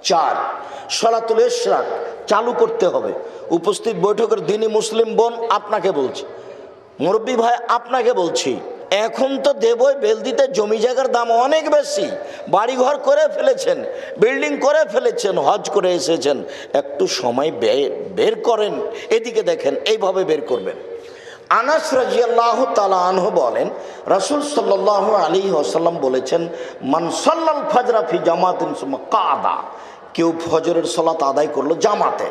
4, সলাতুল ইশরাক চালু করতে হবে। উপস্থিত বৈঠকের দিনী মুসলিম বোন আপনাকে বলছি, মুরব্বী ভাই আপনাকে বলছি, এখন তো দেবই বেলদিতে জমি জায়গার দাম অনেক বেশি, বাড়িঘর করে ফেলেছেন, বিল্ডিং করে ফেলেছেন, হজ করে এসেছেন, একটু সময় বের করেন, এদিকে দেখেন, এইভাবে বের করবেন। আনাস রাদিয়াল্লাহু তাআলা আনহু বলেন, রাসূল সাল্লাল্লাহু আলাইহি ওয়াসাল্লাম বলেছেন, মান সাল্লাল ফাজরা ফি জামাতিন সুম্মা কাদা, কেউ ফজরের সালাত আদায় করলো জামাতে,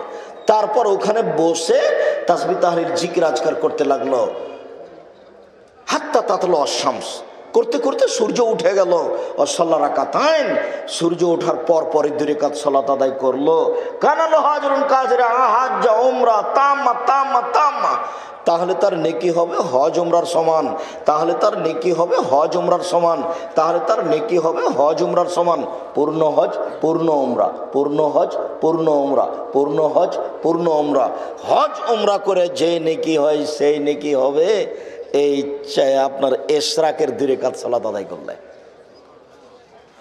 তারপর ওখানে বসে তাসবিহ তাহলিল জিকির আজকার করতে লাগলো, হাত্তা তাতলু আশ-শামস, করতে করতে সূর্য উঠে গেল, ওয়াসাল্লা রাকাতাইন, সূর্য ওঠার পর পরই 2 রাকাত সালাত আদায় করলো, কানাল হাজরুন কাজরা হাজ্জ উমরা তাম্মা তাম্মা তাম্মা, তাহলে তার নেকি হবে হজ উমরার সমান, তাহলে তার নেকি হবে হজ উমরার সমান, তাহলে তার নেকি হবে হজ উমরার সমান। পূর্ণ হজ পূর্ণ উমরা, পূর্ণ হজ পূর্ণ উমরা, পূর্ণ হজ পূর্ণ উমরা। হজ উমরা করে যে নেকি হয় সেই নেকি হবে এই আপনার ইশরাকের 2 রাকাত সালাত আদায় করলে।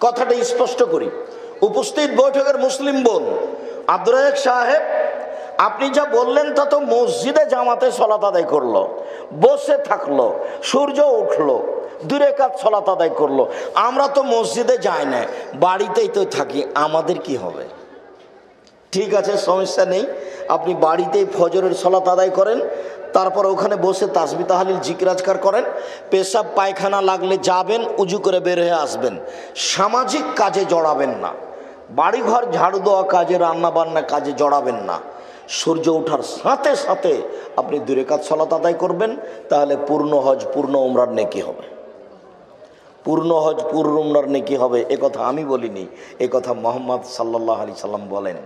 কথাটা স্পষ্ট করি। উপস্থিত বৈঠকের মুসলিম বোন, আব্দুর রাজ্জাক সাহেব, আপনি যা বললেন তা তো মসজিদে জামাতে সালাত আদায় করলো, বসে থাকলো, সূর্য উঠলো, 2 রাকাত সালাত আদায় করলো। আমরা তো মসজিদে যাই না, বাড়িতেই তো থাকি, আমাদের কি হবে? ঠিক আছে, সমস্যা নেই, আপনি বাড়িতেই ফজরের সালাত আদায় করেন, তারপর ওখানে বসে তাসবিহ তাহলিল জিকির আজকার করেন, পেশাব পায়খানা লাগলে যাবেন, উজু করে বের হয়ে আসবেন, সামাজিক কাজে জড়াবেন না, বাড়িঘর ঝাড়ু দেওয়া কাজে, রান্না বান্না কাজে জড়াবেন না। সূর্য ওঠার সাথে সাথে আপনি 2 রাকাত সালাত আদায় করবেন, তাহলে পূর্ণ হজ পূর্ণ উমরার নেকি হবে। পূর্ণ হজ পূর্ণ উমরার নেকি হবে, এ কথা আমি বলিনি, এ কথা মুহাম্মদ সাল্লাল্লাহু আলাইহি সাল্লাম বলেন।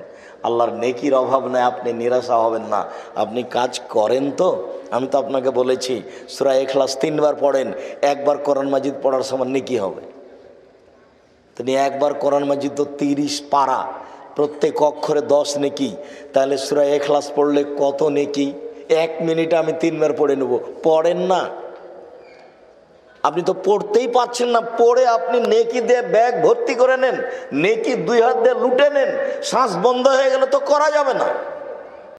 আল্লাহর নেকির অভাব নেই, আপনি নিরাশা হবেন না, আপনি কাজ করেন তো। আমি তো আপনাকে বলেছি সূরা ইখলাস 3 বার পড়েন, একবার কোরআন মাজিদ পড়ার সমান নেকি হবে। তিনি একবার কোরআন মাজিদ তো 30 পারা, প্রত্যেক অক্ষরে 10 নেকি, তাহলে সূরা ইখলাস পড়লে কত নেকি? 1 মিনিটে আমি 3 বার পড়ে নেব। পড়েন না, আপনি তো পড়তেই পারছেন না, পড়ে আপনি নেকি দিয়ে ব্যাগ ভর্তি করে নেন, নেকি 2 হাত দিয়ে লুটে নেন, শ্বাস বন্ধ হয়ে গেলে তো করা যাবে না।